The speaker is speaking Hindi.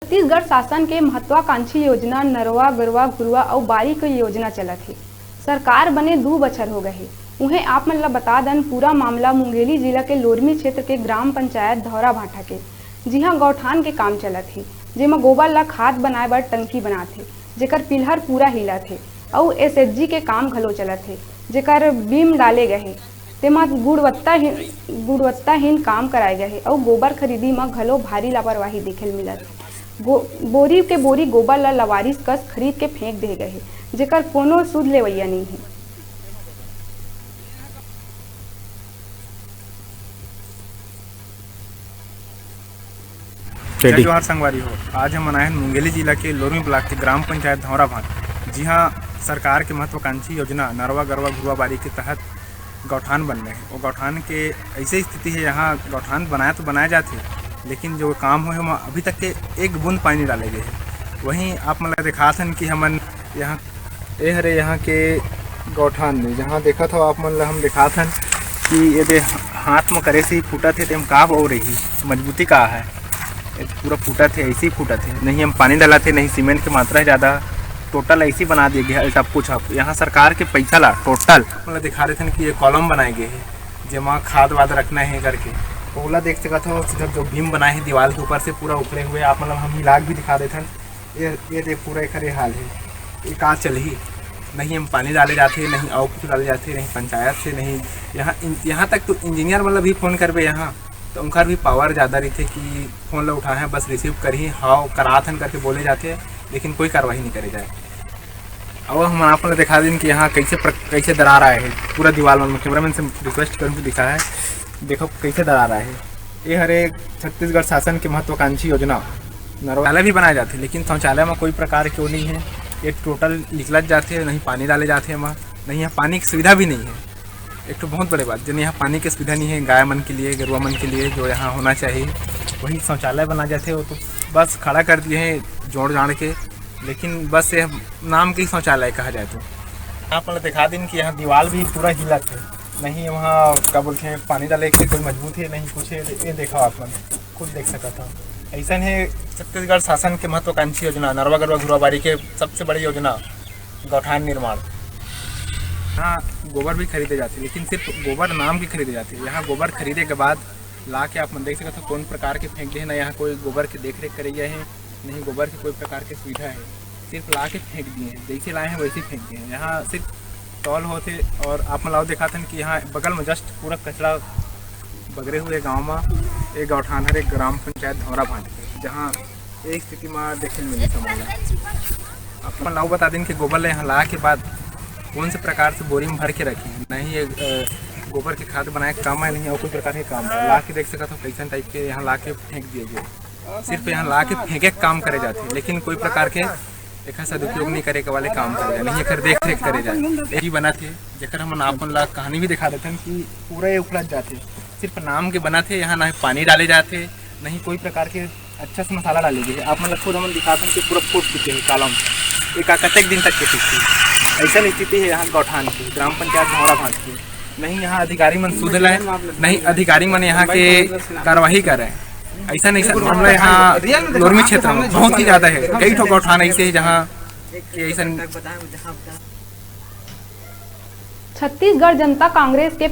छत्तीसगढ़ शासन के महत्वाकांक्षी योजना नरवा गरवा घुरवा और बारी के योजना चलत है। सरकार बने 2 बछर हो गए। उन्हें आप मन ला बता दन पूरा मामला मुंगेली जिला के लोरमी क्षेत्र के ग्राम पंचायत धौरा भाटा के, जिहाँ गौठान के काम चलत है, जेमा गोबर ला खाद बनाए बर टंकी बनाथे, जेकर पिलहर पूरा हिलत है और एसएचजी के काम घलो चलत है, जेकर बीम डाले गए तेमा गुणवत्ताहीन काम कराए गए और गोबर खरीदी में घलो भारी लापरवाही देखे मिलत। बोरी के बोरी गोबर ला लवारिस कस खरीद के फेंक दे गए, जेकर कोनो सुध लेवैया नहीं है। जोहार संगवारी हो। आज हम आए हैं मुंगेली जिला के लोरमी ब्लॉक के ग्राम पंचायत धौरा भाट, जी हाँ सरकार के महत्वाकांक्षी योजना नरवा गरवा घुरवा बारी के तहत गौठान बन रहे हैं। वो गौठान के ऐसी स्थिति है, यहाँ गौठान तो बनाए जाते हैं, लेकिन जो काम हो वहाँ अभी तक के एक बूंद पानी डाले गए हैं। वहीं आप मतलब दिखा थन कि हमन यहाँ हरे यहाँ के गौठान में जहाँ देखा था आप मतलब हम दिखा थन कि ये हाथ में करे से फूटा थे, हम का हो रही मजबूती का है, पूरा फूटा थे, ऐसे ही फूटा थे, नहीं हम पानी डाला थे, नहीं सीमेंट की मात्रा है ज़्यादा, टोटल ऐसी बना दिए गया सब कुछ। आप यहाँ सरकार के पैसा ला टोटल मतलब दिखा रहे थे कि ये कॉलम बनाए गए हैं, जमा खाद वाद रखना है करके। तो ओला देख सका था सीधा जो भीम बनाए हैं दीवार के ऊपर से पूरा उखड़े हुए। आप मतलब हम इलाज भी दिखा देते हैं, ये देख पूरा एक हरे हाल है, ये कहाँ चल ही नहीं हम पानी डाले जाते, नहीं और कुछ डाले जाते, नहीं पंचायत से, नहीं यहाँ तक तो इंजीनियर मतलब भी फ़ोन करवे यहाँ तो उनका भी पावर ज़्यादा रही थे कि फ़ोन ला उठाए हैं, बस रिसीव करी हाँ कराथन करके बोले जाते हैं, लेकिन कोई कार्रवाई नहीं करे जाए। और हम आप लोग दिखा दें कि यहाँ कैसे दरार आए है पूरा दीवार में। कैमरामैन से रिक्वेस्ट करूँ तो दिखा है, देखो कैसे दरार आए है। ये हरे छत्तीसगढ़ शासन की महत्वाकांक्षी योजना शौचालय भी बनाए जाते हैं, लेकिन शौचालय में कोई प्रकार क्यों नहीं है, ये टोटल निकलत जाते हैं, नहीं पानी डाले जाते हैं वहाँ, नहीं यहाँ पानी की सुविधा भी नहीं है। एक तो बहुत बड़ी बात, जब यहाँ पानी की सुविधा नहीं है गाय मन के लिए, गरुआ मन के लिए जो यहाँ होना चाहिए, वही शौचालय बना जाते हो तो बस खड़ा कर दिए हैं जोड़ जाड़ के, लेकिन बस ये नाम के शौचालय कहा जाए। तो यहाँ पर दिखा दिन कि यहाँ दीवार भी पूरा हिलत है, नहीं वहाँ क्या बोलते हैं पानी डाले के कोई मजबूत है, नहीं कुछ है, ये देखा आप मन खुद देख सका था। ऐसा है छत्तीसगढ़ शासन के महत्वाकांक्षी योजना नरवा गरवा घुरवा बारी के सबसे बड़ी योजना गौठान निर्माण। यहाँ गोबर भी खरीदे जाते हैं, लेकिन सिर्फ गोबर नाम की खरीदे जाते हैं। यहाँ गोबर खरीदे के बाद ला के आप मन देख सकते हो कौन प्रकार के फेंक दिए हैं, ना यहाँ कोई गोबर की देख रेख करे गए हैं, नहीं गोबर की कोई प्रकार की सुविधा है, सिर्फ ला के फेंक दिए हैं, जैसे लाए हैं वैसे फेंक दिए हैं। यहाँ सिर्फ तौल होते और आप मतलब दिखा था कि यहाँ बगल में जस्ट पूरा कचरा बगरे हुए गाँव में एक गौठान है, एक ग्राम पंचायत धौरा भाट के, जहाँ एक स्थिति में देखे मिले समाज। आप लाओ बता दें कि गोबर यहाँ ला के बाद कौन से प्रकार से बोरी में भर के रखी, नहीं ये गोबर के खाद बनाए काम है, नहीं और कोई प्रकार के काम है। ला के देख सका तो कैसन टाइप के यहाँ ला के फेंक दिए गए, सिर्फ यहाँ ला के फेंके काम करे जाते हैं, लेकिन कोई प्रकार के एक सदुपयोग नहीं करे के वाले काम करे जाए, नहीं एक देख रेख करे जाए। यही बना थे जकर हम आपन ला कहानी भी दिखा देते हैं कि पूरा उखड़ जाते, सिर्फ नाम के बना थे। यहाँ ना पानी डाले जाते, नहीं कोई प्रकार के अच्छा से मसाला डाले गए। आप मतलब खुद हम दिखाते हैं कि पूरा फूट चुके हैं कालम, एक कतेक दिन तक के टिकती। ऐसा स्थिति है यहाँ गौठान की ग्राम पंचायत धौरा भाट की, नहीं यहाँ अधिकारी मन सुध लाए, नहीं अधिकारी मन यहाँ के कार्रवाई करें। ऐसा नहीं सर मामला यहाँ लोरमी क्षेत्र में बहुत ही ज़्यादा है, कई ठो गौठान ऐसे है जहाँ ऐसा। छत्तीसगढ़ जनता कांग्रेस के